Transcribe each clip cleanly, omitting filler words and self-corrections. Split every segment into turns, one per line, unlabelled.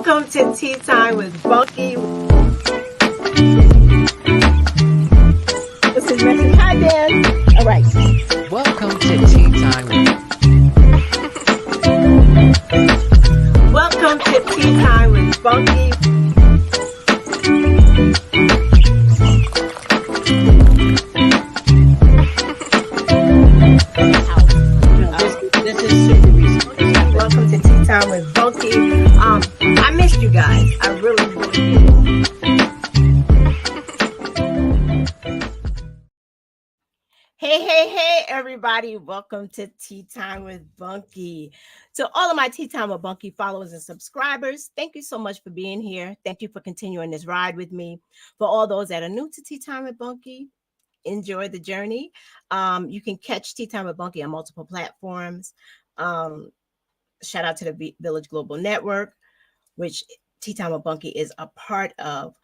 Welcome to Tea Time with Bunky. This is message. Hi, Dan. All right.
Welcome to Tea Time with
Welcome to Tea Time with Bunky.
This is super recent.
Welcome to Tea Time with Bunky. I missed you guys. I really did. Hey, everybody. Welcome to Tea Time with Bunky. To all of my Tea Time with Bunky followers and subscribers, thank you so much for being here. Thank you for continuing this ride with me. For all those that are new to Tea Time with Bunky, enjoy the journey. You can catch Tea Time with Bunky on multiple platforms. Shout out to the Village Global Network, which Tea Time with Bunky is a part of.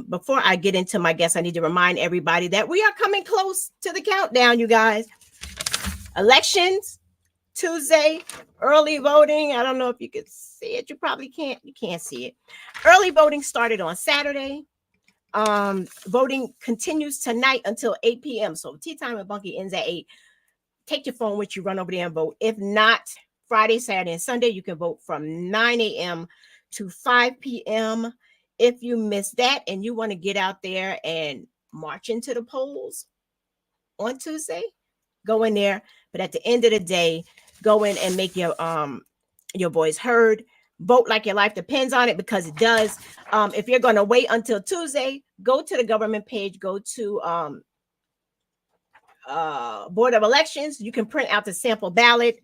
Before I get into my guests, I need to remind everybody that we are coming close to the countdown, you guys. Elections, Tuesday, early voting. I don't know if you can see it. You probably can't. You can't see it. Early voting started on Saturday. Voting continues tonight until 8 p.m. So Tea Time with Bunky ends at 8. Take your phone with you, run over there and vote. If not, Friday, Saturday, and Sunday, you can vote from 9 a.m. to 5 p.m. If you miss that and you want to get out there and march into the polls on Tuesday, go in there. But at the end of the day, go in and make your voice heard. Vote like your life depends on it, because it does. If you're going to wait until Tuesday, go to the government page, go to Board of Elections. You can print out the sample ballot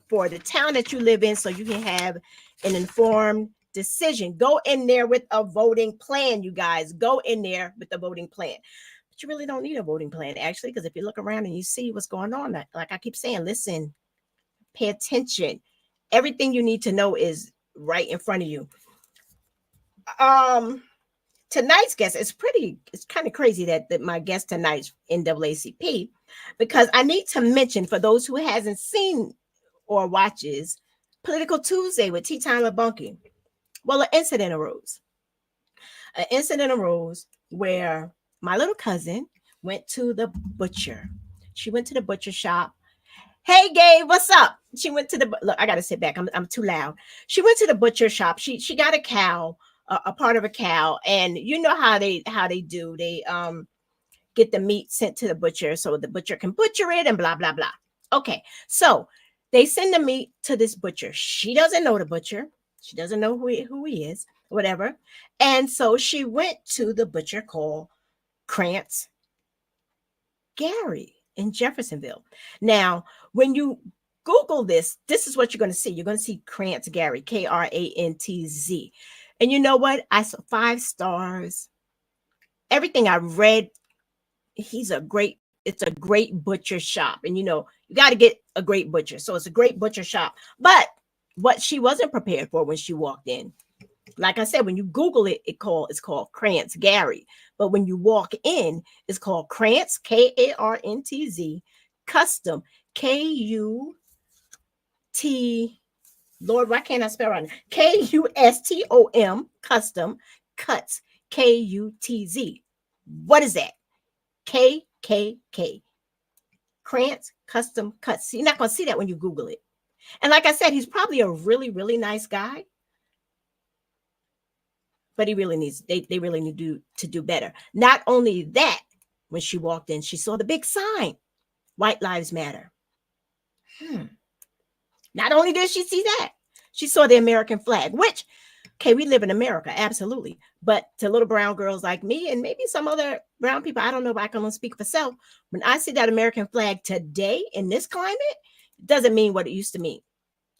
for the town that you live in so you can have an informed decision. Go in there with a voting plan, you guys. Go in there with a voting plan. But you really don't need a voting plan, actually, because if you look around and you see what's going on, like I keep saying, listen, pay attention. Everything you need to know is right in front of you. Tonight's guest is it's kind of crazy that my guest tonight's NAACP, because I need to mention, for those who hasn't seen or watches Political Tuesday with Tea Time with Bunky. Well, an incident arose. An incident arose where my little cousin went to the butcher. She went to the butcher shop. Hey, Gabe, what's up? She went to the, look, I got to sit back. I'm too loud. She went to the butcher shop. She got a cow, a part of a cow. And you know how they do. They get the meat sent to the butcher so the butcher can butcher it and blah, blah, blah. Okay, so they send the meat to this butcher. She doesn't know the butcher. She doesn't know who he is, whatever. And so she went to the butcher called Krantz Gary in Jeffersonville. Now, when you Google this is what you're going to see. You're going to see Krantz Gary, Krantz. And you know what? I saw 5 stars. Everything I read, it's a great butcher shop. And you know, you got to get a great butcher. So it's a great butcher shop. But what she wasn't prepared for when she walked in, like I said, when you Google it, it's called Krantz Gary. But when you walk in, it's called Krantz, Karntz, Custom, Kut. Lord, why can't I spell right now? Kustom, Custom Cuts, Kutz. What is that? KKK. Krantz Custom Cuts. You're not going to see that when you Google it. And like I said, he's probably a really, really nice guy. But he really needs, they really need to do better. Not only that, when she walked in, she saw the big sign, White Lives Matter. Not only did she see that, she saw the American flag, which, okay, we live in America, absolutely. But to little brown girls like me and maybe some other brown people, I don't know if I can only speak for self. When I see that American flag today in this climate, it doesn't mean what it used to mean.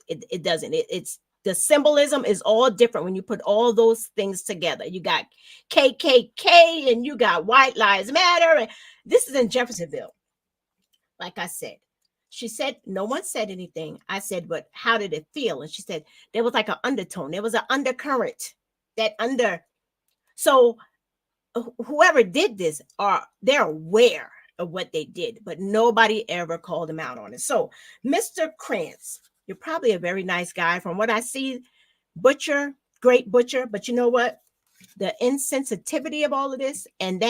It doesn't. It's the symbolism is all different when you put all those things together. You got KKK and you got White Lives Matter. And this is in Jeffersonville. Like I said, she said, no one said anything. I said, but how did it feel? And she said, there was like an undertone. There was an undercurrent. So whoever did this, they're aware of what they did, but nobody ever called him out on it. So Mr. Krantz, you're probably a very nice guy. From what I see, butcher, great butcher, but you know what? The insensitivity of all of this and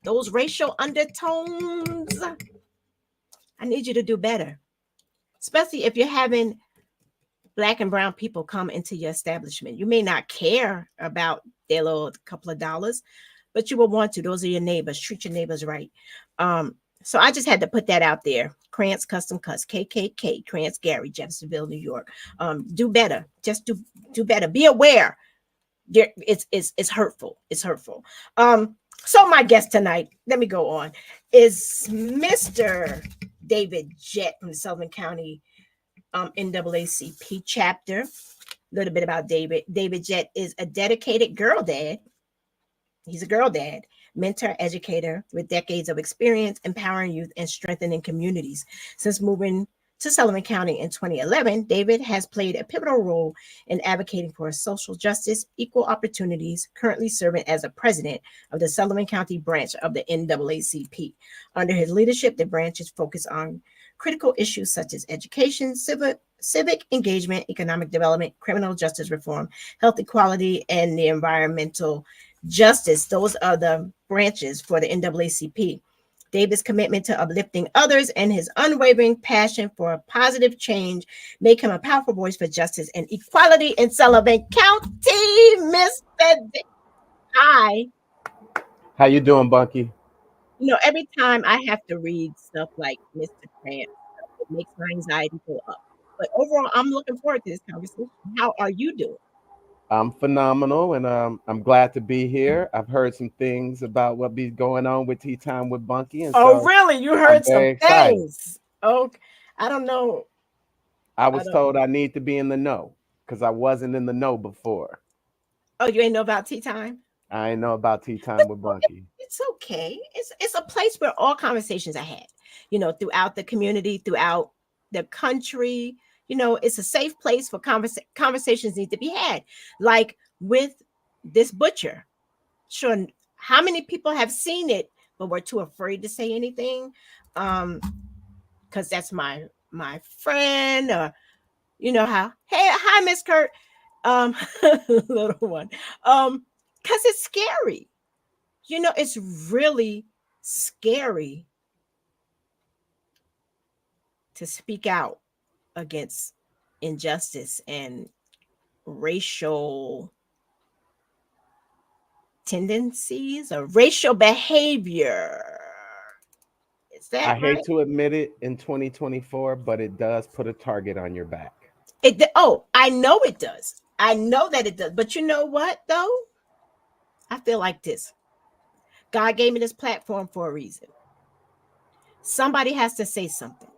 those racial undertones, I need you to do better, especially if you're having Black and brown people come into your establishment. You may not care about their little couple of dollars, but you will want to. Those are your neighbors. Treat your neighbors right. So I just had to put that out there. Krantz Custom Cuts, KKK, Krantz Gary, Jeffersonville, New York. Do better. Just do better. Be aware. It's hurtful. It's hurtful. So my guest tonight, let me go on, is Mr. David Jett from the Sullivan County NAACP chapter. A little bit about David. David Jett is a dedicated girl dad. He's a girl dad, mentor, educator with decades of experience empowering youth and strengthening communities. Since moving to Sullivan County in 2011, David has played a pivotal role in advocating for social justice, equal opportunities, currently serving as a president of the Sullivan County Branch of the NAACP. Under his leadership, the branch is focused on critical issues such as education, civic engagement, economic development, criminal justice reform, health equality, and the environmental justice. Those are the branches for the NAACP. David's commitment to uplifting others and his unwavering passion for positive change make him a powerful voice for justice and equality in Sullivan County. Mr. Hi.
How you doing, Bunky?
Every time I have to read stuff like Mr. Grant, it makes my anxiety go up. But overall, I'm looking forward to this conversation. How are you doing?
I'm phenomenal, and I'm glad to be here. I've heard some things about what be going on with Tea Time with Bunky, and
Oh,
so
really? You
I'm
heard some
very excited.
things? Oh, I don't know.
I was told I need to be in the know because I wasn't in the know before.
Oh, you ain't know about Tea Time?
I ain't know about Tea Time with Bunky.
It's okay. It's a place where all conversations are had, throughout the community, throughout the country. It's a safe place for conversations need to be had. Like with this butcher. Sure, how many people have seen it, but we're too afraid to say anything? Because that's my friend, or how, hey, hi, Miss Kurt. Little one. Because it's scary. It's really scary to speak out against injustice and racial tendencies or racial behavior. Is that
I
right?
hate to admit it in 2024, but it does put a target on your back.
I know it does. I know that it does. But you know what, though? I feel like this. God gave me this platform for a reason. Somebody has to say something.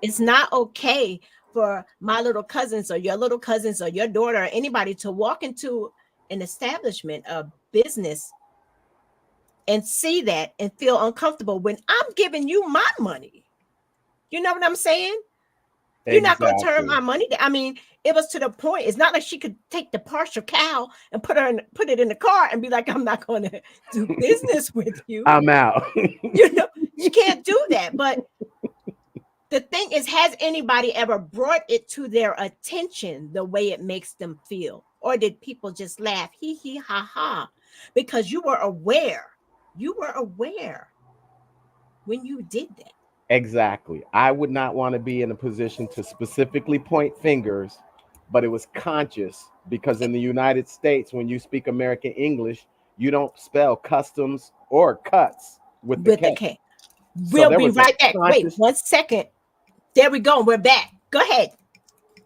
It's not okay for my little cousins or your little cousins or your daughter or anybody to walk into an establishment, a business, and see that and feel uncomfortable when I'm giving you my money. You know what I'm saying? You're not going to turn my money down. I mean, it was to the point. It's not like she could take the partial cow and put it in the car and be like, I'm not going to do business with you.
I'm out.
She can't do that. But the thing is, has anybody ever brought it to their attention the way it makes them feel? Or did people just laugh, hee hee ha ha, because you were aware? You were aware when you did that.
Exactly. I would not want to be in a position to specifically point fingers, but it was conscious because in the United States, when you speak American English, you don't spell customs or cuts with the K.
We'll be right back. Wait 1 second. There we go. We're back. Go ahead.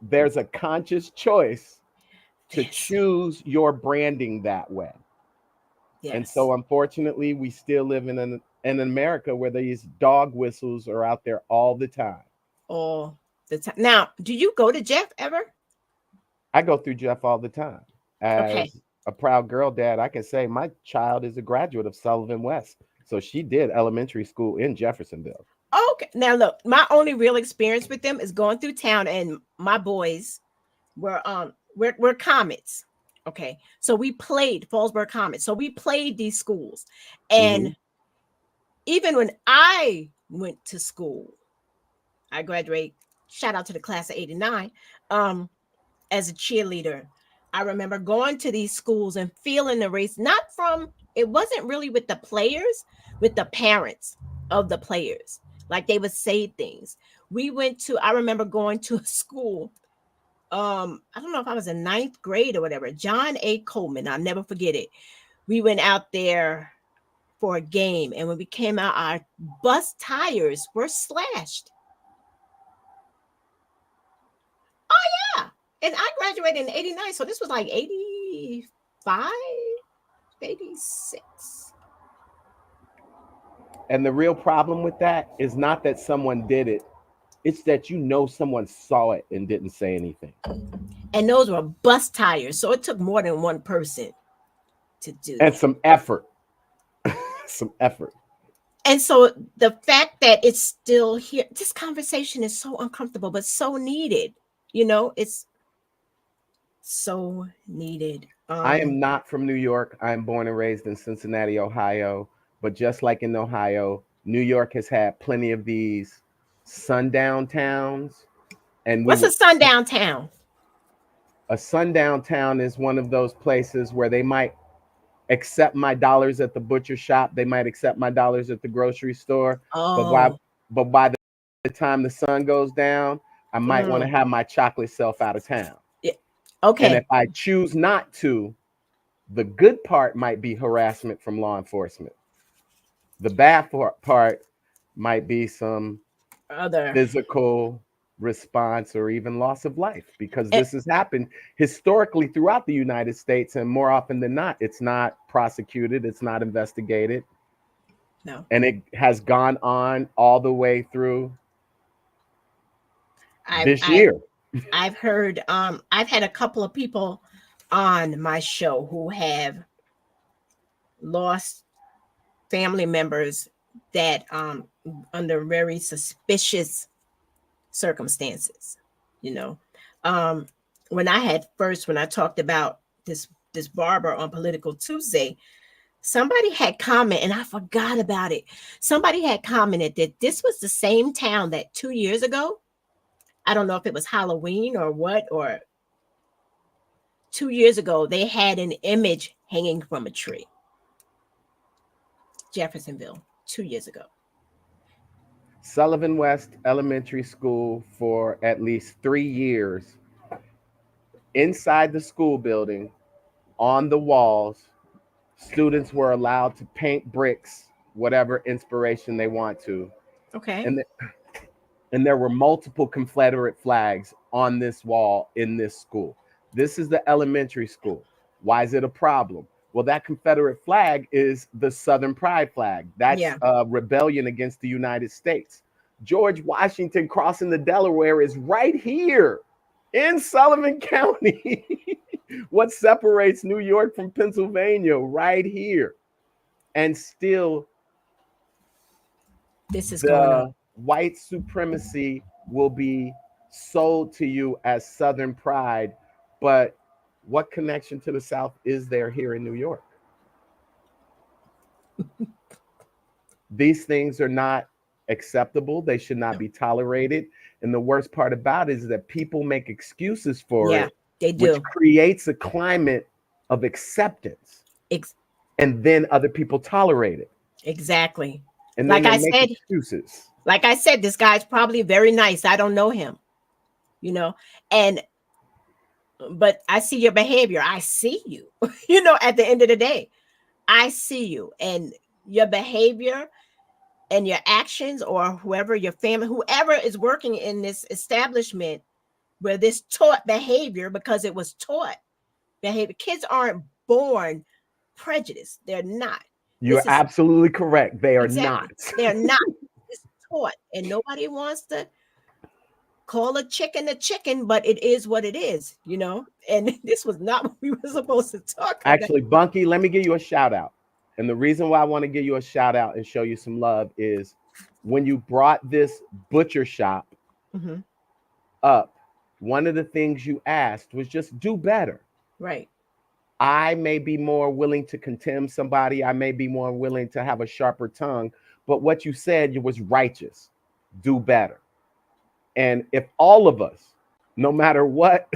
There's a conscious choice to choose your branding that way. Yes. And so unfortunately, we still live in America where these dog whistles are out there all the time.
All the time. Now, do you go to Jeff ever?
I go through Jeff all the time. As a proud girl dad, I can say my child is a graduate of Sullivan West. So she did elementary school in Jeffersonville.
Okay. Now look, my only real experience with them is going through town, and my boys were we're Comets. Okay. So we played Fallsburg Comets. So we played these schools. And even when I went to school, I graduated, shout out to the class of 89, as a cheerleader. I remember going to these schools and feeling the race, it wasn't really with the players, with the parents of the players. Like they would say things. I remember going to a school. I don't know if I was in 9th grade or whatever. John A. Coleman, I'll never forget it. We went out there for a game, and when we came out, our bus tires were slashed. Oh yeah. And I graduated in 89, so this was like 85, 86.
And the real problem with that is not that someone did it, it's that someone saw it and didn't say anything.
And those were bus tires, so it took more than one person to do
and
that.
some effort. Some effort.
And so the fact that it's still here, this conversation is so uncomfortable, but so needed. It's so needed.
I am not from New York. I'm born and raised in Cincinnati, Ohio. But just like in Ohio, New York has had plenty of these sundown towns. And
what's a sundown town?
A sundown town is one of those places where they might accept my dollars at the butcher shop. They might accept my dollars at the grocery store.
Oh.
But by the time the sun goes down, I might want to have my chocolate self out of town.
Yeah. Okay.
And if I choose not to, the good part might be harassment from law enforcement. The bad part might be some other physical response or even loss of life, because this has happened historically throughout the United States, and more often than not, it's not prosecuted, it's not investigated.
No.
And it has gone on all the way through this year.
I've heard, I've had a couple of people on my show who have lost family members that under very suspicious circumstances. When I talked about this barber on Political Tuesday, somebody had commented, and I forgot about it. Somebody had commented that this was the same town that 2 years ago, I don't know if it was Halloween or what, or 2 years ago, they had an image hanging from a tree. Jeffersonville, 2 years ago.
Sullivan West Elementary School, for at least 3 years, inside the school building, on the walls, students were allowed to paint bricks, whatever inspiration they want to.
Okay.
And there were multiple Confederate flags on this wall in this school. This is the elementary school. Why is it a problem? Well, that Confederate flag is the Southern Pride flag. That's a rebellion against the United States. George Washington crossing the Delaware is right here in Sullivan County. What separates New York from Pennsylvania? Right here. And still,
this is going on.
White supremacy will be sold to you as Southern pride, but what connection to the South is there here in New York? These things are not acceptable. They should not be tolerated. And the worst part about it is that people make excuses for it.
They do.
Which creates a climate of acceptance. And then other people tolerate it.
Exactly.
And then
like I said,
excuses.
Like I said, this guy's probably very nice. I don't know him, but I see your behavior. I see you, at the end of the day, I see you, and your behavior and your actions, or whoever, your family, whoever is working in this establishment where this taught behavior, because it was taught behavior. Kids aren't born prejudiced. They're not.
You're absolutely correct. They are not.
They're not. It's taught, and nobody wants to call a chicken, but it is what it is, and this was not what we were supposed to talk about.
Actually, Bunky, let me give you a shout out. And the reason why I want to give you a shout out and show you some love is when you brought this butcher shop up, one of the things you asked was just do better.
Right.
I may be more willing to condemn somebody. I may be more willing to have a sharper tongue, but what you said was righteous. Do better. And if all of us, no matter what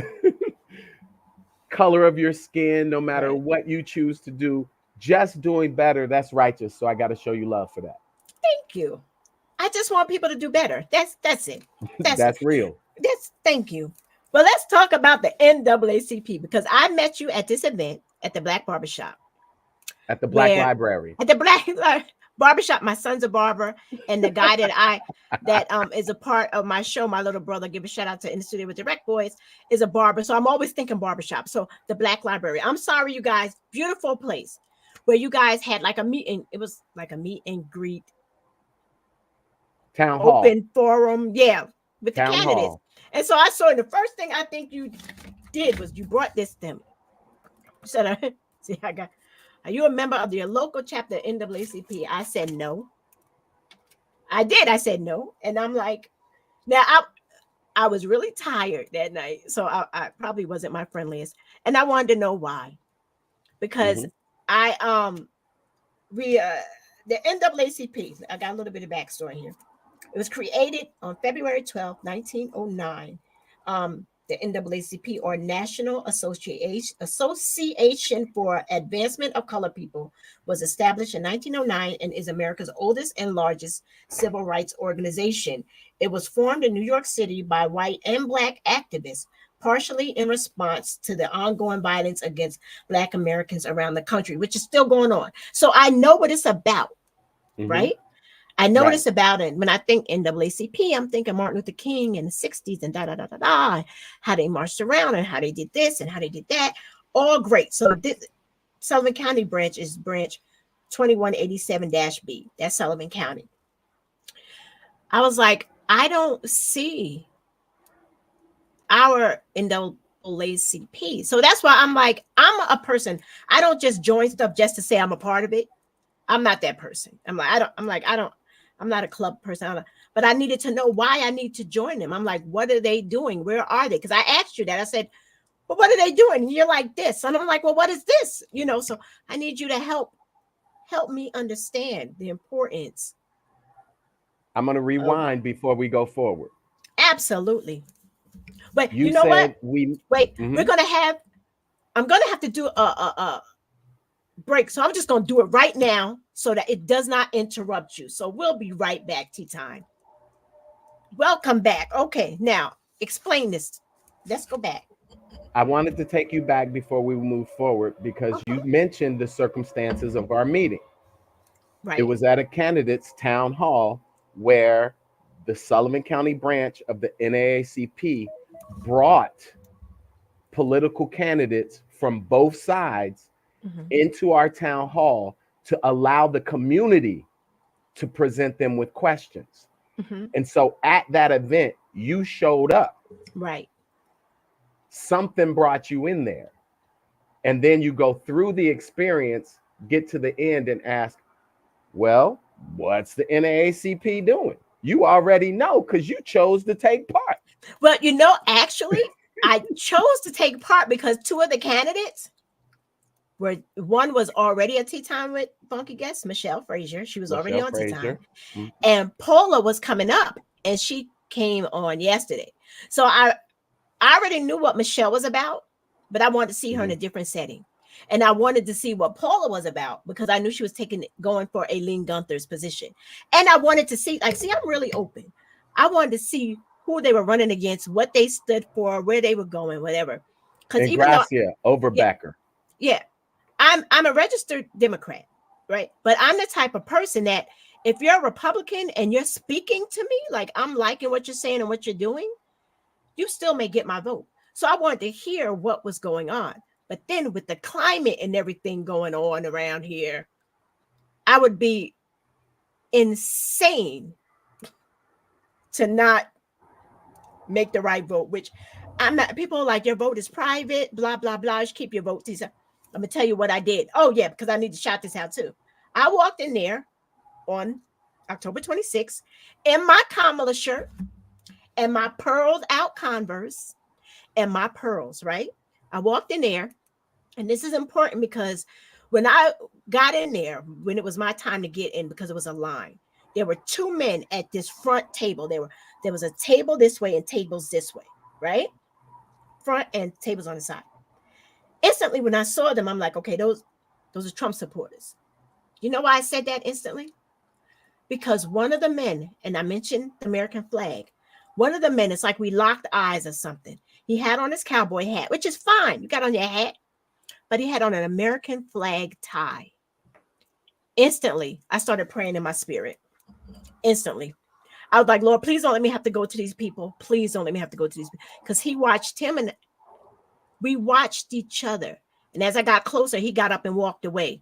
color of your skin, no matter
Right.
what you choose to do, just doing better, that's righteous. So I got to show you love for that.
Thank you. I just want people to do better. That's it. That's it.
That's real.
Thank you. But let's talk about the NAACP, because I met you at this event at the Black Barbershop.
At the Black
where-
Library.
At the Black Barbershop. My son's a barber, and the guy that is a part of my show, my little brother, give a shout out to In the Studio with the Rec Boys, is a barber. So I'm always thinking barbershop. So the Black Library. I'm sorry, you guys. Beautiful place where you guys had like a meeting. It was like a meet and greet,
Town hall.
open forum, yeah, with the
Town
candidates.
hall.
And so I saw the first thing I think you did was you brought this to me. You said, see, are you a member of your local chapter NAACP? I said no. I did. I said no. And I'm like, now I was really tired that night. So I probably wasn't my friendliest. And I wanted to know why. Because the NAACP, I got a little bit of backstory here. It was created on February 12, 1909. The NAACP, or National Association for Advancement of Colored People, was established in 1909 and is America's oldest and largest civil rights organization. It was formed in New York City by white and Black activists, partially in response to the ongoing violence against Black Americans around the country, which is still going on. So I know what it's about, right? I know what it's about. And when I think NAACP, I'm thinking Martin Luther King in the 60s and how they marched around and how they did this and how they did that. All great. So this Sullivan County Branch is branch 2187-B. That's Sullivan County. I was like, I don't see our NAACP. So that's why I'm like, I'm a person. I don't just join stuff just to say I'm a part of it. I'm not that person. I'm not a club person, but I needed to know why I need to join them. I'm like, what are they doing? Where are they? Because I asked you that. I said, well, what are they doing? And you're like this. And I'm like, well, what is this? So I need you to help me understand the importance.
I'm going to rewind before we go forward.
Absolutely. But
you
know what?
We're
going to I'm going to have to do a break. So I'm just going to do it right now so that it does not interrupt you. So we'll be right back. Tea time. Welcome back. Okay, now explain this. Let's go back.
I wanted to take you back before we move forward because you mentioned the circumstances of our meeting.
Right.
It was at a candidates town hall where the Sullivan County branch of the NAACP brought political candidates from both sides into our town hall to allow the community to present them with questions. And so at that event, you showed up.
Right.
Something brought you in there. And then you go through the experience, get to the end and ask, well, what's the NAACP doing? You already know because you chose to take part.
Well, actually, I chose to take part because two of the candidates one was already a tea time with Bunky guest, Michelle Frazier. She was already on tea time. And Paula was coming up and she came on yesterday. So I already knew what Michelle was about, but I wanted to see her in a different setting. And I wanted to see what Paula was about because I knew she was going for Aileen Gunther's position. And I wanted to see, I'm really open. I wanted to see who they were running against, what they stood for, where they were going, whatever.
And Gracia Overbacker.
Yeah. I'm a registered Democrat, right? But I'm the type of person that if you're a Republican and you're speaking to me, like I'm liking what you're saying and what you're doing, you still may get my vote. So I wanted to hear what was going on. But then with the climate and everything going on around here, I would be insane to not make the right vote, which I'm not. People are like, your vote is private, blah, blah, blah. Just keep your vote. I'm going to tell you what I did. Oh, yeah, because I need to shout this out too. I walked in there on October 26th in my Kamala shirt and my pearled out Converse and my pearls, right? I walked in there, and this is important because when I got in there, when it was my time to get in, because it was a line, there were two men at this front table. There was a table this way and tables this way, right? Front and tables on the side. Instantly, when I saw them, I'm like, okay, those are Trump supporters. You know why I said that instantly? Because one of the men, and I mentioned the American flag, one of the men, it's like we locked eyes or something. He had on his cowboy hat, which is fine. You got on your hat, but he had on an American flag tie. Instantly, I started praying in my spirit. Instantly. I was like, Lord, please don't let me have to go to these people. Please don't let me have to go to these people. Because he watched him and we watched each other. And as I got closer, he got up and walked away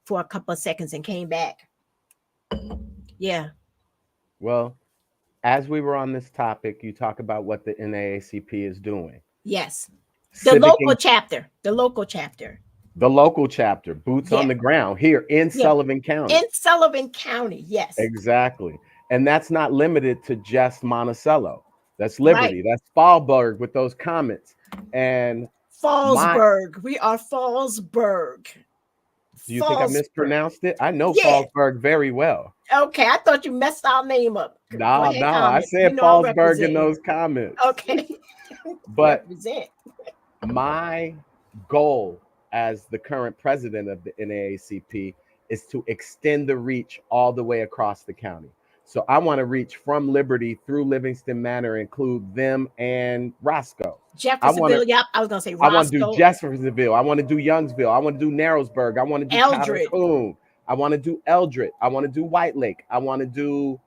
for a couple of seconds and came back. Yeah.
Well, as we were on this topic, you talk about what the NAACP is doing.
Yes.
The
local chapter. The local chapter.
The local chapter, boots on the ground here in Sullivan County.
In Sullivan County, yes.
Exactly. And that's not limited to just Monticello. That's Liberty. Right. That's Fallsburg with those comments. And
Fallsburg. We are Fallsburg.
Do you think I mispronounced it? I know Fallsburg very well.
Okay, I thought you messed our name up.
No, I said Fallsburg in those comments.
Okay.
But my goal as the current president of the NAACP is to extend the reach all the way across the county. So I want to reach from Liberty through Livingston Manor, include them and Roscoe.
Jeffersonville, I was going to say Roscoe.
I want to do Jeffersonville. I want to do Youngsville. I want to do Narrowsburg. I want to do Calhoun. I want to do Eldred. I want to do White Lake. I want to do,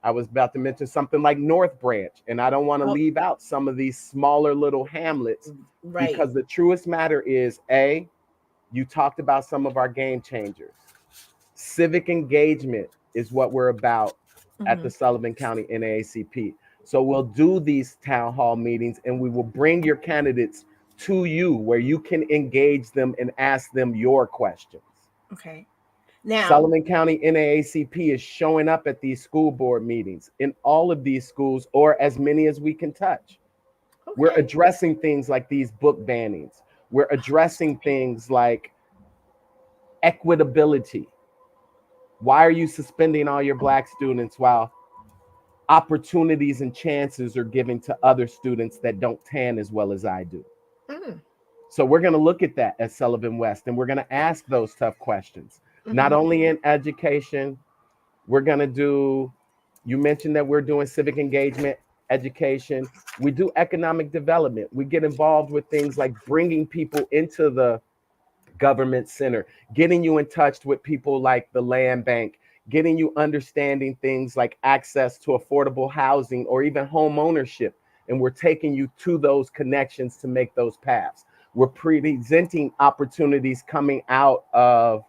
I was about to mention something like North Branch, and I don't want to leave out some of these smaller little hamlets, because the truest matter is, you talked about some of our game changers. Civic engagement is what we're about at the Sullivan County NAACP. So we'll do these town hall meetings and we will bring your candidates to you where you can engage them and ask them your questions.
Okay. Now,
Sullivan County NAACP is showing up at these school board meetings in all of these schools, or as many as we can touch. Okay. We're addressing things like these book bannings. We're addressing things like equitability. Why are you suspending all your Black students while opportunities and chances are given to other students that don't tan as well as I do? So we're going to look at that at Sullivan West, and we're going to ask those tough questions. Not only in education, we're going to do, you mentioned that we're doing civic engagement, education. We do economic development. We get involved with things like bringing people into the government center, getting you in touch with people like the land bank, getting you understanding things like access to affordable housing or even home ownership. And we're taking you to those connections to make those paths. We're presenting opportunities coming out of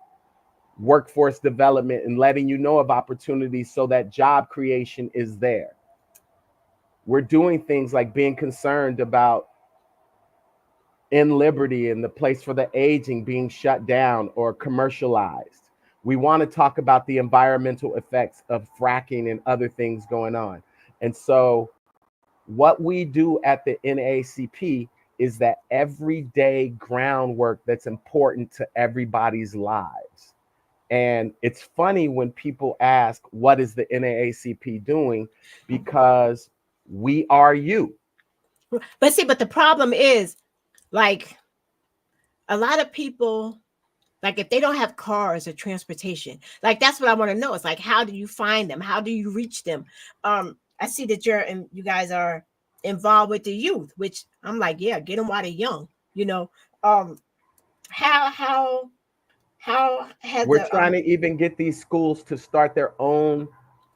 workforce development and letting you know of opportunities so that job creation is there. We're doing things like being concerned about in Liberty and the place for the aging being shut down or commercialized. We want to talk about the environmental effects of fracking and other things going on. And so what we do at the NAACP is that everyday groundwork that's important to everybody's lives. And it's funny when people ask, what is the NAACP doing? Because we are you.
But see, but the problem is, like, a lot of people, like, if they don't have cars or transportation, like, that's what I want to know. It's like, how do you find them? How do you reach them? I see that you guys are involved with the youth, which I'm like, yeah, get them while they're young. You know, how has
we're trying to even get these schools to start their own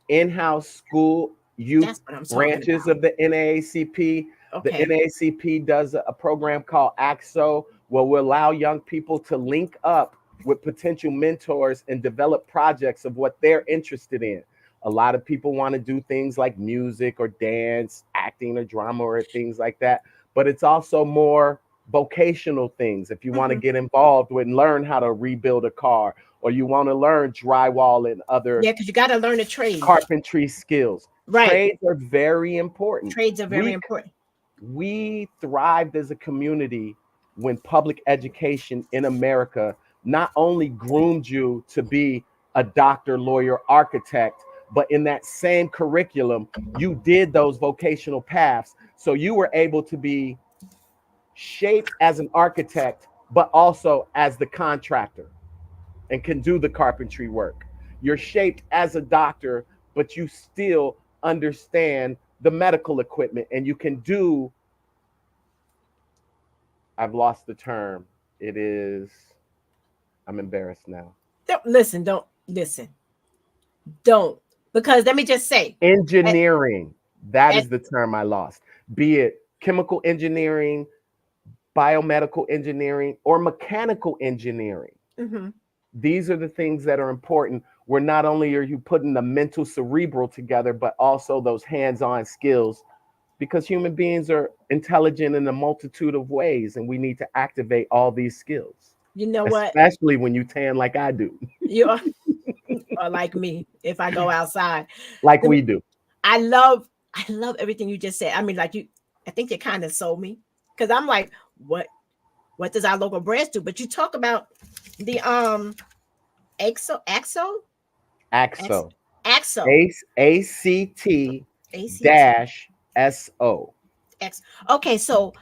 in-house school youth branches of the NAACP. Okay. The NAACP does a program called AXO, where we'll allow young people to link up with potential mentors and develop projects of what they're interested in. A lot of people want to do things like music or dance, acting or drama or things like that. But it's also more vocational things. If you want to get involved with and learn how to rebuild a car, or you want to learn drywall and other
because you got to learn a trade,
carpentry skills.
Right.
Trades are very important.
Trades are very important.
We thrived as a community when public education in America not only groomed you to be a doctor, lawyer, architect, but in that same curriculum, you did those vocational paths. So you were able to be shaped as an architect, but also as the contractor and can do the carpentry work. You're shaped as a doctor, but you still understand the medical equipment and you can do, I've lost the term. It is, I'm embarrassed now.
Don't listen. Don't. Because let me just say,
Engineering. That
at,
is the term I lost. Be it chemical engineering, biomedical engineering, or mechanical engineering.
mm-hmm.
These are the things that are important, where not only are you putting the mental cerebral together, but also those hands-on skills, because human beings are intelligent in a multitude of ways and we need to activate all these skills,
You know what?
especially when you tan like I do.
You are or like me if I go outside.
Like we do.
I love everything you just said. I mean, like I think you kind of sold me, because I'm like, what does our local branch do? But you talk about the AXO
AXO.
AXO
ACT
ACT
dash SO.
X. Okay, so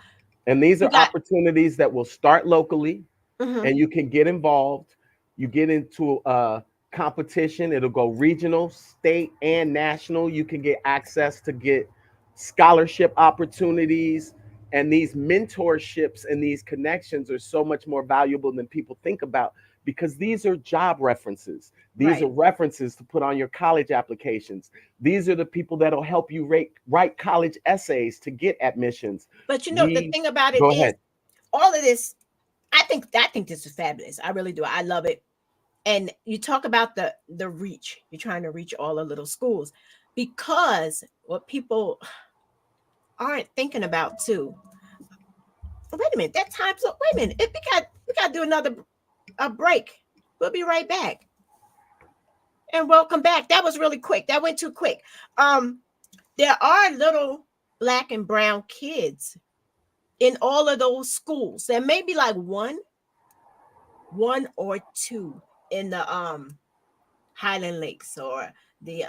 And these
you
are
got
opportunities that will start locally
mhm,
and you can get involved. You get into a competition, it'll go regional, state, and national. You can get access to get scholarship opportunities. And these mentorships and these connections are so much more valuable than people think about, because these are job references. These
right.
are references to put on your college applications. These are the people that'll help you write college essays to get admissions.
But you know the
These,
thing about it
go
is
ahead.
all of this. I think this is fabulous. I really do. I love it. And you talk about the reach. You're trying to reach all the little schools, because what people aren't thinking about too. Wait a minute, that time's up. Wait a minute. If we got to do another a break. We'll be right back. And welcome back. That was really quick. That went too quick. There are little black and brown kids in all of those schools. There may be like one or two in the Highland Lakes or the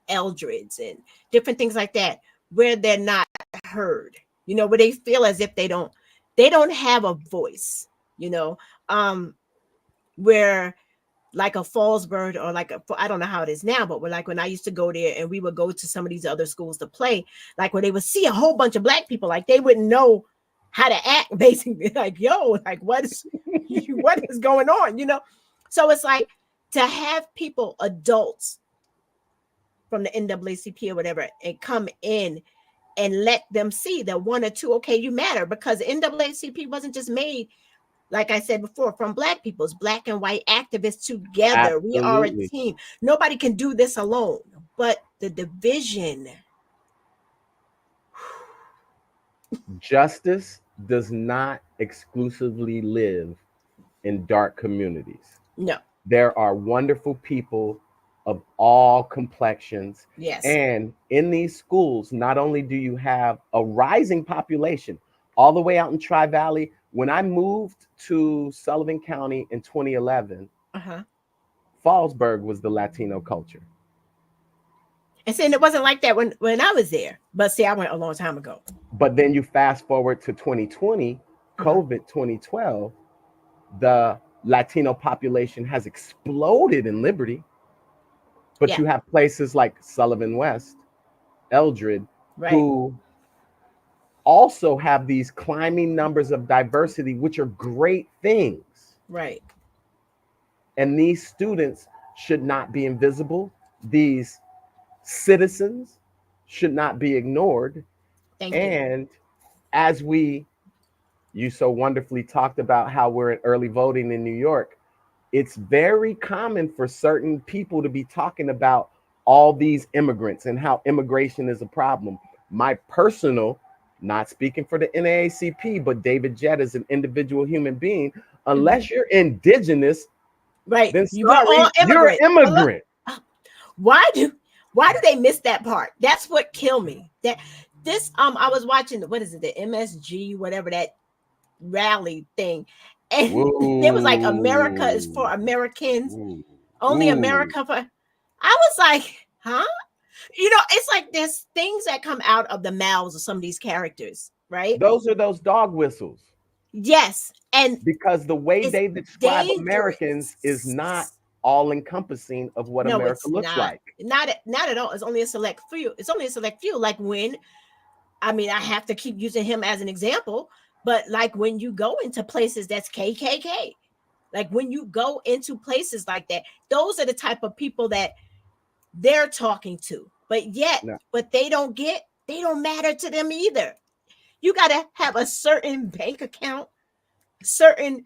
Eldreds and different things like that, where they're not heard, where they feel as if they don't have a voice, where like a Fallsburg or I don't know how it is now, but like when I used to go there and we would go to some of these other schools to play, like where they would see a whole bunch of black people, like they wouldn't know how to act, basically, like, yo, like what is going on, So it's like to have people, adults from the NAACP or whatever, and come in and let them see that one or two, okay, you matter, because the NAACP wasn't just made, like I said before, from black people's black and white activists together. We are a
Absolutely.
team. Nobody can do this alone. But the division.
Justice does not exclusively live in dark communities.
No.
There are wonderful people of all complexions.
Yes.
And in these schools, not only do you have a rising population all the way out in Tri-Valley. When I moved to Sullivan County in 2011, Fallsburg was the Latino culture.
And saying it wasn't like that when I was there. But see, I went a long time ago.
But then you fast forward to 2020, COVID 2012, the Latino population has exploded in Liberty. But you have places like Sullivan West, Eldred, who also have these climbing numbers of diversity, which are great things.
Right.
And these students should not be invisible. These citizens should not be ignored.
Thank
you. As you so wonderfully talked about how we're at early voting in New York, it's very common for certain people to be talking about all these immigrants and how immigration is a problem. My personal, not speaking for the NAACP, but David Jett is an individual human being. Unless you're indigenous,
right?
Then
you're an
immigrant.
Why do they miss that part? That's what killed me. That this I was watching what is it, the MSG, whatever that rally thing, and it was like America is for Americans, only America for. I was like, huh? It's like there's things that come out of the mouths of some of these characters right?
Those are those dog whistles.
Yes, and
Because the way
it's
they describe
dangerous.
Americans is not all encompassing of what
No,
America
it's
looks
not.
like.
Not at all. It's only a select few. It's only a select few. Like when, I mean, I have to keep using him as an example, but like when you go into places that's KKK, like when you go into places like that, those are the type of people that they're talking to. But yet,
No.
what they don't matter to them either. You got to have a certain bank account, certain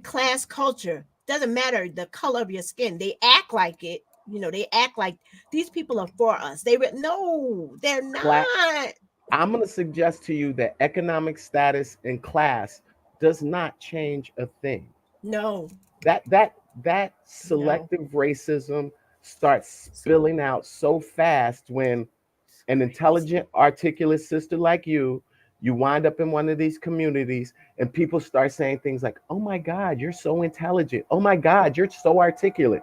class culture. Doesn't matter the color of your skin. They act like it. They act like these people are for us. No, they're
Cla-
not.
I'm going to suggest to you that economic status and class does not change a thing.
No,
That
no.
selective racism starts spilling out so fast when an intelligent, articulate sister like you wind up in one of these communities and people start saying things like, oh my God, you're so intelligent. Oh my God, you're so articulate.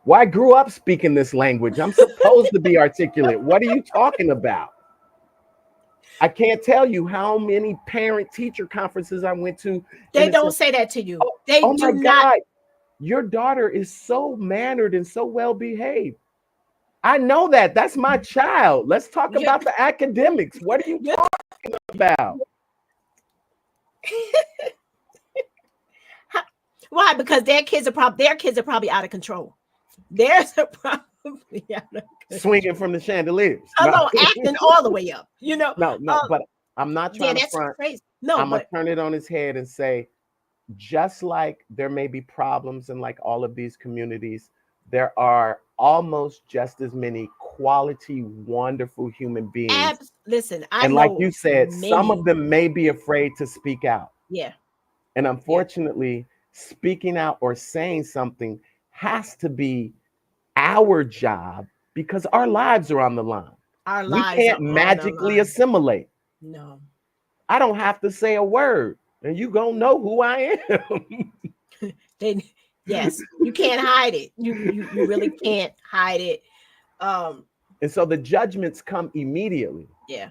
Well, I grew up speaking this language. I'm supposed to be articulate. What are you talking about? I can't tell you how many parent teacher conferences I went to.
They
And it's
don't
like,
say that to you.
oh,
They
oh my
do not.
God, your daughter is so mannered and so well behaved. I know that. That's my child. Let's talk
You're,
about the academics. What are you
you're,
talking about?
why? Because their kids are probably out of control. Theirs are probably out of control.
Swinging from the chandeliers.
Hello, acting all the way up.
No, but I'm not
Yeah,
trying to
that's
front.
crazy. No,
I'm gonna
but
turn it on its head and say, just like there may be problems in like all of these communities, there are almost just as many quality, wonderful human beings.
listen, I
And like
know
you said, some
many.
of them may be afraid to speak out.
Yeah,
And
yeah.
unfortunately, speaking out or saying something has to be our job because our lives are on the line.
Our
We
lives
can't
are on the
magically
line.
assimilate.
No,
I don't have to say a word, and you gonna know who I am.
they. Yes, you can't hide it. You really can't hide it. Um,
And so the judgments come immediately.
yeah.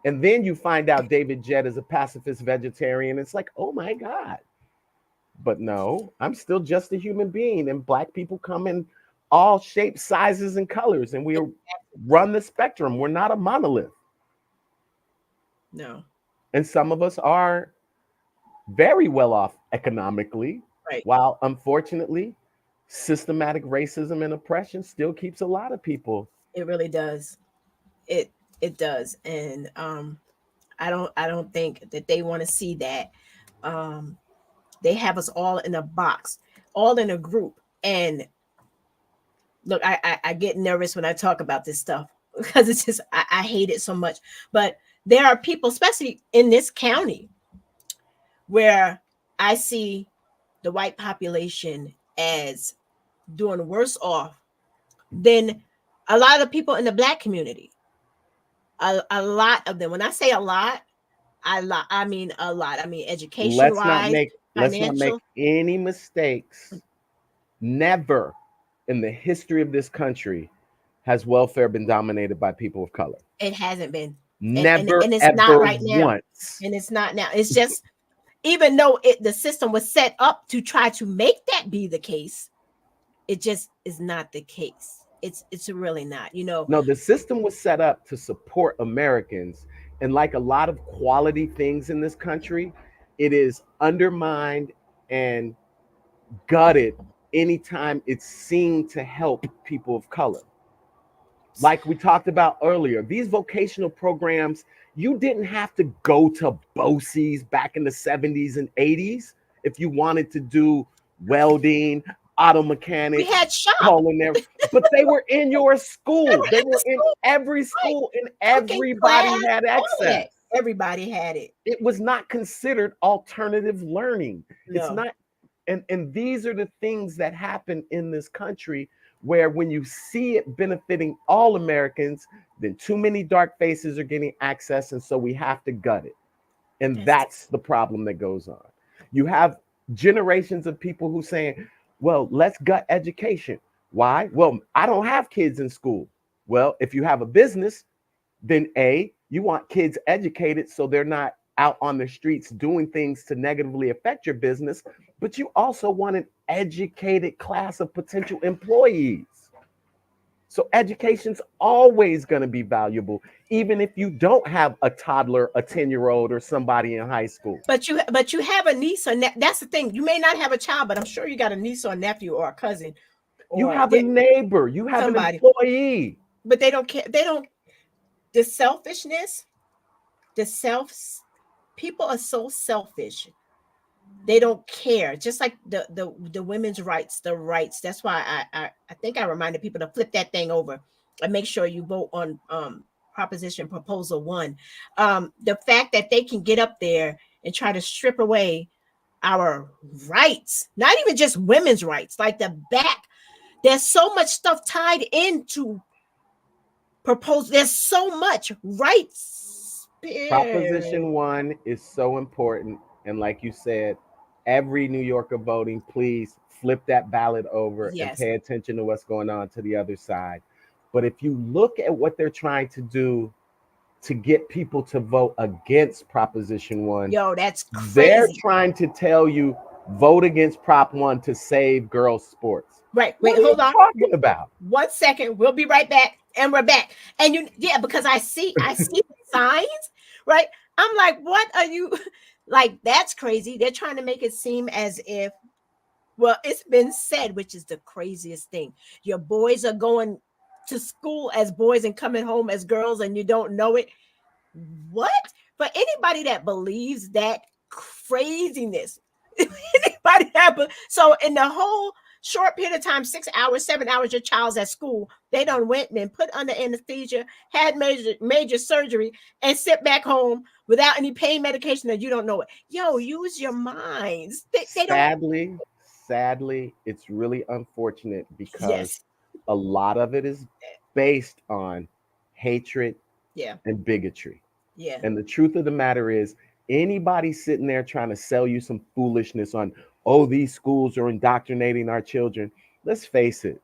And then you find out David Jett is a pacifist vegetarian. It's like, oh my God. But no, I'm still just a human being. And Black people come in all shapes, sizes, and colors. And we run the spectrum. We're not a monolith.
No.
And some of us are very well off economically,
Right.
while unfortunately, systematic racism and oppression still keeps a lot of people.
It really does. It does. And I don't think that they want to see that. They have us all in a box, all in a group. And look, I get nervous when I talk about this stuff because it's just I hate it so much. But there are people, especially in this county, where I see the white population as doing worse off than a lot of people in the Black community. A lot of them. When I say a lot, I mean a lot. I mean education wise,
Let's not make
financial.
any mistakes. Never in the history of this country has welfare been dominated by people of color.
It hasn't been.
Never,
And it's not
ever
right now.
once.
And it's not now. It's just even though the system was set up to try to make that be the case, it just is not the case. It's really not.
No, the system was set up to support Americans. And like a lot of quality things in this country, it is undermined and gutted anytime it's seen to help people of color. Like we talked about earlier, these vocational programs, you didn't have to go to BOCES back in the 70s and 80s if you wanted to do welding, auto mechanics,
We had shop.
culinary, but they were in your school. They were in
school.
every school, and
Cooking
everybody
class,
had
all of that.
access.
Everybody had it.
It was not considered alternative learning. It's
No.
not, and these are the things that happen in this country where when you see it benefiting all Americans, then too many dark faces are getting access, and so we have to gut it. And that's the problem that goes on. You have generations of people who saying, well, let's gut education. Why? Well, I don't have kids in school. Well, if you have a business, then A, You want kids educated so they're not out on the streets doing things to negatively affect your business, but you also want an educated class of potential employees. So education's always going to be valuable, even if you don't have a toddler, a 10-year-old, or somebody in high school.
But you have a niece or that's the thing. You may not have a child, but I'm sure you got a niece or a nephew or a cousin. Or
You have a neighbor, you have
somebody.
an employee.
But they don't care. They don't. The selfishness, people are so selfish. They don't care. Just like the women's rights, the rights. That's why I think I reminded people to flip that thing over and make sure you vote on proposition proposal 1. The fact that they can get up there and try to strip away our rights, not even just women's rights, like the back. There's so much stuff tied into propose. There's so much rights.
Proposition 1 is so important. And like you said, every New Yorker voting, please flip that ballot over and pay attention to what's going on to the other side. But if you look at what they're trying to do to get people to vote against Proposition 1,
that's crazy.
They're trying to tell you vote against Prop 1 to save girls' sports.
Right. Wait, hold on.
What are you talking about?
1 second. We'll be right back. And we're back. And because I see the signs, right? I'm like, what are you like? That's crazy. They're trying to make it seem as if, well, it's been said, which is the craziest thing. Your boys are going to school as boys and coming home as girls, and you don't know it. What? For anybody that believes that craziness, so in the whole short period of time, 6 hours, 7 hours, your child's at school, they done went and put under anesthesia, had major surgery, and sit back home without any pain medication, and you don't know it. Use your minds.
Sadly, it's really unfortunate because a lot of it is based on hatred and bigotry. And the truth of the matter is, anybody sitting there trying to sell you some foolishness on, oh, these schools are indoctrinating our children. Let's face it.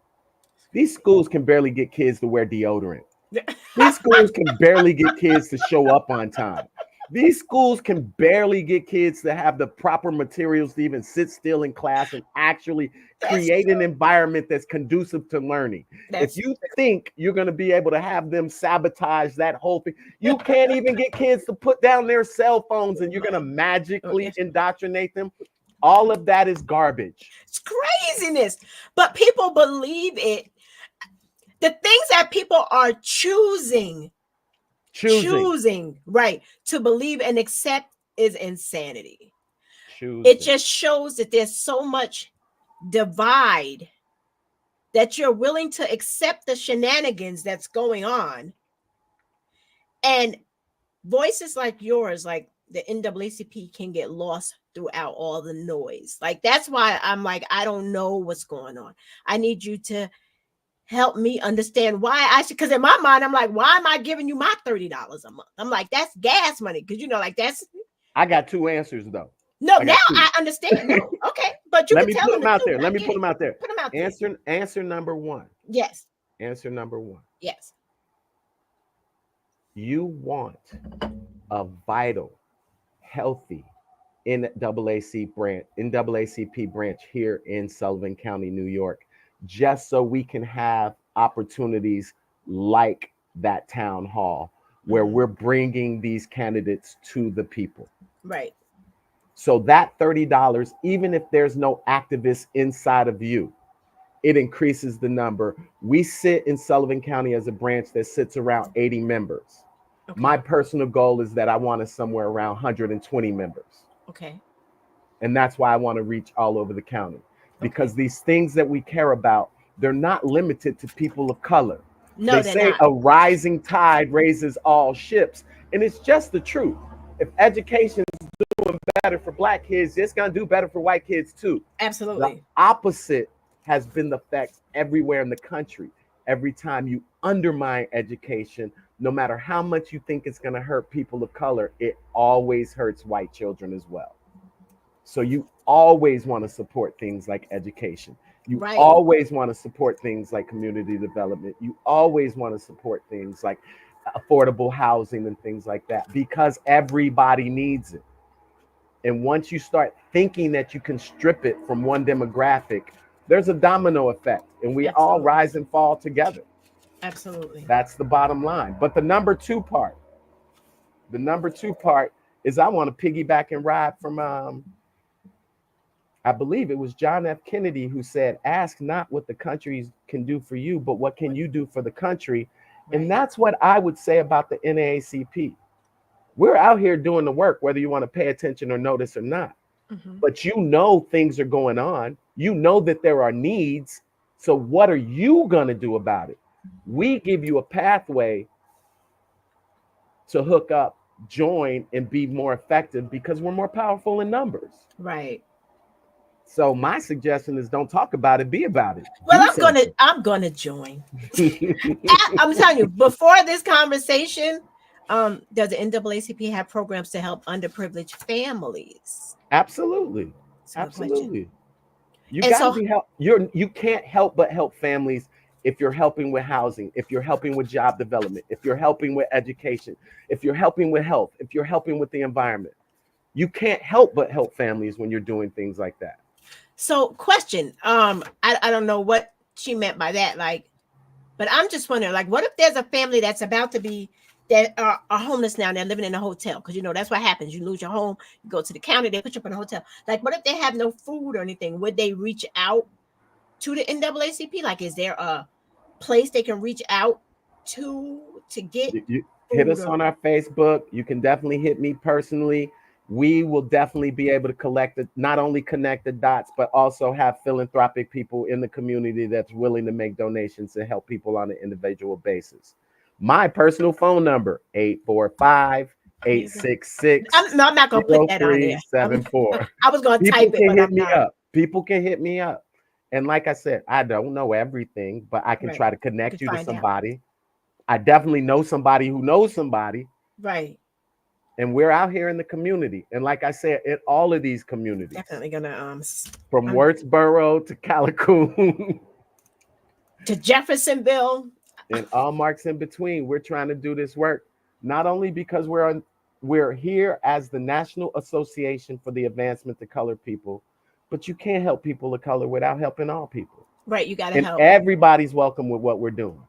These schools can barely get kids to wear deodorant. These schools can barely get kids to show up on time. These schools can barely get kids to have the proper materials to even sit still in class and actually create an environment that's conducive to learning. If you think you're going to be able to have them sabotage that whole thing, you can't even get kids to put down their cell phones and you're going to magically indoctrinate them. All of that is garbage.
It's craziness. But people believe it. The things that people are choosing right to believe and accept is insanity. It just shows that there's so much divide that you're willing to accept the shenanigans that's going on, and voices like yours, like the NAACP, can get lost throughout all the noise. Like, that's why I'm like, I don't know what's going on. I need you to help me understand why I should, because in my mind, I'm like, why am I giving you my $30 a month? I'm like, that's gas money. Because,
I got 2 answers, though.
No, now I understand. No, okay. But you
Let
can
me
tell
put
them
them out there.
Put them out there.
Answer number 1.
Yes.
Answer number 1.
Yes.
You want a vital, healthy NAACP branch here in Sullivan County, New York, just so we can have opportunities like that town hall where we're bringing these candidates to the people.
Right.
So that $30, even if there's no activists inside of you, it increases the number. We sit in Sullivan County as a branch that sits around 80 members. Okay. My personal goal is that I want us somewhere around 120 members.
Okay.
And that's why I want to reach all over the county, because these things that we care about, they're not limited to people of color.
No,
they say
not.
A rising tide raises all ships. And it's just the truth. If education is doing better for Black kids, it's going to do better for white kids too.
Absolutely.
The opposite has been the fact everywhere in the country. Every time you undermine education, no matter how much you think it's going to hurt people of color, it always hurts white children as well. So you always want to support things like education. You always want to support things like community development. You always want to support things like affordable housing and things like that, because everybody needs it. And once you start thinking that you can strip it from one demographic, there's a domino effect, and we all
Absolutely.
rise and fall together.
Absolutely.
That's the bottom line. But the number two part is, I want to piggyback and ride from I believe it was John F. Kennedy who said, ask not what the country can do for you, but what can you do for the country?
Right.
And that's what I would say about the NAACP. We're out here doing the work, whether you want to pay attention or notice or not.
Mhm.
But you know things are going on. You know that there are needs. So what are you going to do about it? We give you a pathway to hook up, join, and be more effective, because we're more powerful in numbers.
Right.
So my suggestion is, don't talk about it, be about it.
Well,
Do
I'm gonna join.
something.
I'm telling you, before this conversation, does the NAACP have programs to help underprivileged families?
Absolutely.
That's a good question.
Absolutely. You
And
gotta
so-
be help. You can't help but help families if you're helping with housing, if you're helping with job development, if you're helping with education, if you're helping with health, if you're helping with the environment. You can't help but help families when you're doing things like that.
So, question. I don't know what she meant by that, like, but I'm just wondering, like, what if there's a family that's about to be that are homeless now and they're living in a hotel? Because that's what happens. You lose your home, you go to the county, they put you up in a hotel. Like, what if they have no food or anything? Would they reach out to the NAACP? Like, is there a place they can reach out to get
You hit us
food or-
on our Facebook. You can definitely hit me personally. We will definitely be able to not only connect the dots, but also have philanthropic people in the community that's willing to make donations and help people on an individual basis. My personal phone number, 845-866.
I'm not gonna put that on there.
0374.
I was gonna
People
type it,
can
but
hit
I'm
me
not.
up. People can hit me up. And like I said, I don't know everything, but I can
Right.
try to connect you to
find out.
somebody. I definitely know somebody who knows somebody.
Right.
And we're out here in the community. And like I said, in all of these communities,
Definitely gonna
from Wurtsboro to Calicoon
to Jeffersonville.
and all marks in between, we're trying to do this work, not only because we're here as the National Association for the Advancement of Colored People, but you can't help people of color without helping all people.
Right, you gotta
And
help.
everybody's welcome with what we're doing.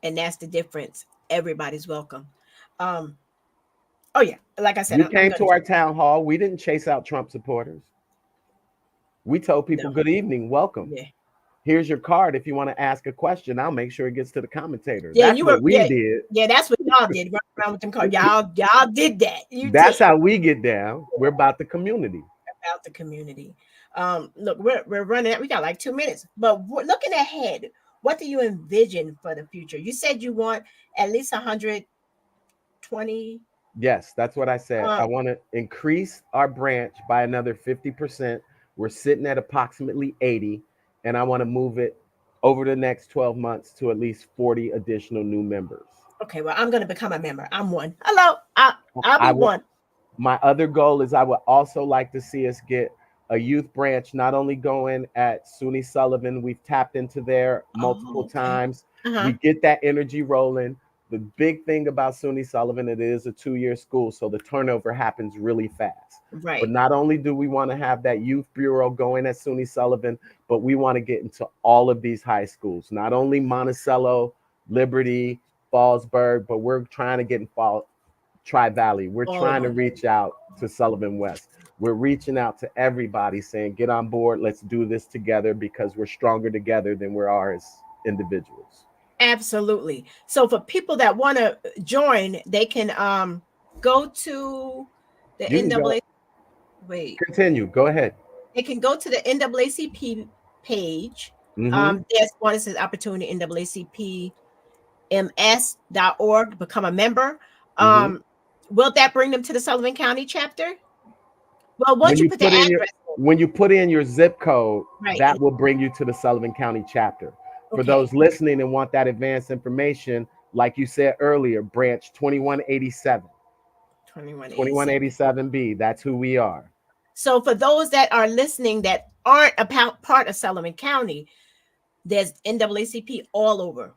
And that's the difference. Everybody's welcome. Oh yeah, like I said,
You came to our town hall. We didn't chase out Trump supporters. We told people, good evening, welcome.
Yeah.
Here's your card. If you want to ask a question, I'll make sure it gets to the commentator.
Yeah,
That's what we did.
Yeah, that's what y'all did. Run around with them cards. Y'all did that.
That's how we get down. We're about the community.
About the community. Look, we're running. We got like 2 minutes, but we're looking ahead. What do you envision for the future? You said you want at least 120.
Yes, that's what I said. I want to increase our branch by another 50%. We're sitting at approximately 80, and I want to move it over the next 12 months to at least 40 additional new members.
Okay, well, I'm going to become a member. I'm one. Hello, I'll be one.
My other goal is I would also like to see us get a youth branch, not only going at SUNY Sullivan. We've tapped into there multiple times. We get that energy rolling. The big thing about SUNY Sullivan, it is a 2-year school, so the turnover happens really fast.
Right.
But not only do we want to have that youth bureau going at SUNY Sullivan, but we want to get into all of these high schools, not only Monticello, Liberty, Fallsburg, but we're trying to get in Tri-Valley. We're trying to reach out to Sullivan West. We're reaching out to everybody saying, get on board. Let's do this together, because we're stronger together than we are as individuals.
Absolutely. So for people that want to join, they can go to the NAACP. Wait.
Continue. Go ahead.
They can go to the NAACP page.
Mm-hmm.
There's one that says opportunity NAACP-MS.org, become a member. Will that bring them to the Sullivan County chapter? Well, once you put the address,
when you put in your zip code,
right,
that will bring you to the Sullivan County chapter. For those listening and want that advanced information, like you said earlier, branch 2187. 2187B. That's who we are.
So for those that are listening that aren't a part of Sullivan County, there's NAACP all over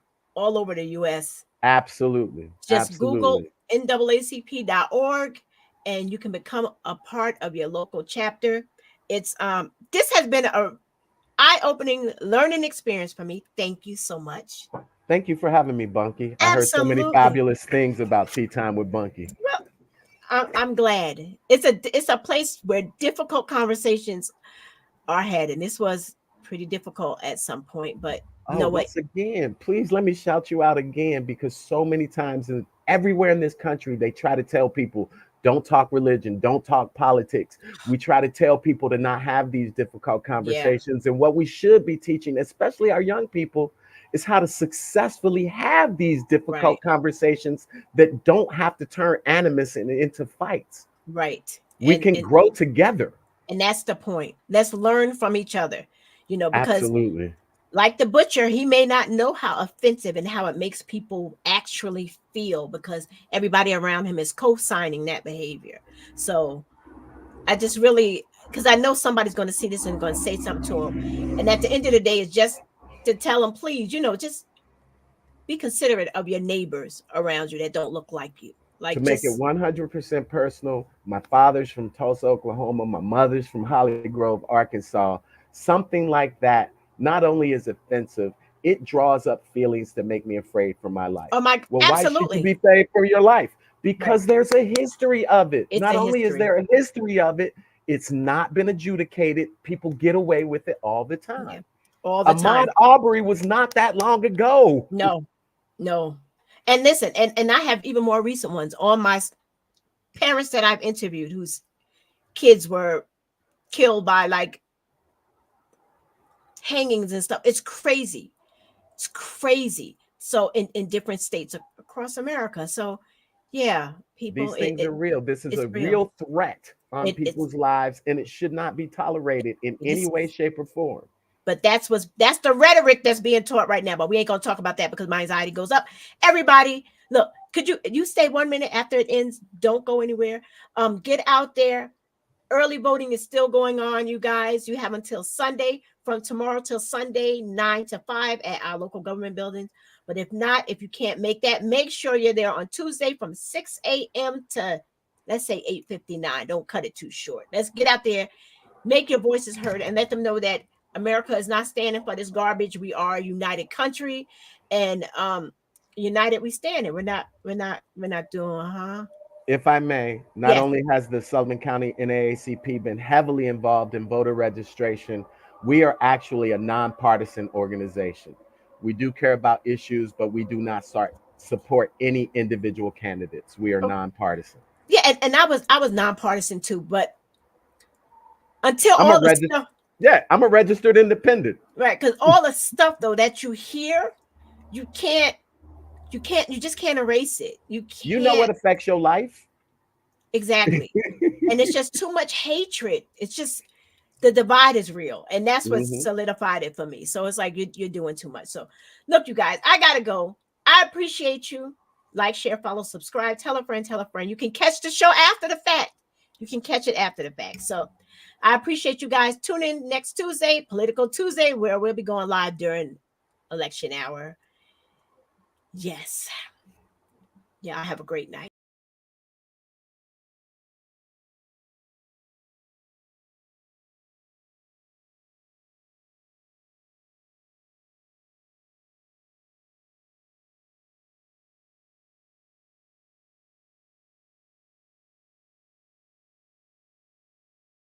the U.S.
Absolutely.
Just Google
Absolutely.
NAACP.org and you can become a part of your local chapter. It's this has been a eye-opening learning experience for me. Thank you so much.
Thank you for having me, Bunky. I heard so many
Absolutely.
fabulous things about Tea Time with Bunky.
Well, I'm glad. It's a place where difficult conversations are had, and this was pretty difficult at some point, but you
Oh,
know what?
once again, please let me shout you out again because so many times and everywhere in this country, they try to tell people, don't talk religion, don't talk politics. We try to tell people to not have these difficult
Yeah,
conversations. And what we should be teaching, especially our young people, is how to successfully have these
right,
difficult conversations that don't have to turn animus into fights.
right.
We can grow together.
And that's the point. Let's learn from each other, because
Absolutely.
like the butcher, he may not know how offensive and how it makes people actually feel because everybody around him is co-signing that behavior. So I just really, because I know somebody's going to see this and going to say something to him. And at the end of the day, it's just to tell them, please, just be considerate of your neighbors around you that don't look like you.
To
Like
make it
just
100% personal, my father's from Tulsa, Oklahoma. My mother's from Holly Grove, Arkansas. Something like that not only is offensive, it draws up feelings that make me afraid for my life.
oh my,
Well, why should you
absolutely
be afraid for your life?
right.
Because there's a history of it.
It's
Not
a
only is
history
there a history of it, it's not been adjudicated. People get away with it all the
yeah,
time.
all the
Ahmaud
time.
Arbery was not that long ago.
No, no. And listen, and I have even more recent ones on my parents that I've interviewed whose kids were killed by like hangings and stuff. It's crazy. It's crazy. So in different states across America. So yeah, people,
These things are real. This is
it's
a
real.
real threat on
It's
people's lives, and it should not be tolerated in any
this,
way, shape, or form.
but that's the rhetoric that's being taught right now. But we ain't gonna talk about that because my anxiety goes up. Everybody, look, could you stay 1 minute after it ends? Don't go anywhere. Get out there. Early voting is still going on, you guys. You have until Sunday, from tomorrow till Sunday, 9 to 5 at our local government buildings. But if not, if you can't make that, make sure you're there on Tuesday from 6 a.m. to, let's say, 8:59. Don't cut it too short. Let's get out there, make your voices heard, and let them know that America is not standing for this garbage. We are a united country, and united we stand. And we're not doing, huh?
If I may, not
Yes.
only has the Sullivan County NAACP been heavily involved in voter registration, we are actually a nonpartisan organization. We do care about issues, but we do not support any individual candidates. We are
Oh,
nonpartisan.
yeah, and I was nonpartisan too, but until
I'm a
all the
registered,
stuff,
yeah, I'm a registered independent.
right? Because all the stuff though that you hear, you can't, you just can't erase it. You
You know what
can't
affects your life?
exactly, and it's just too much hatred. It's just the divide is real, and that's what
Mhm.
solidified it for me. So it's like you're doing too much. So look, you guys, I gotta go. I appreciate you. Like, share, follow, subscribe, tell a friend, tell a friend. You can catch the show after the fact. You can catch it after the fact. So I appreciate you guys. Tune in next Tuesday, Political Tuesday, where we'll be going live during election hour. Yes. Yeah, I have a great night.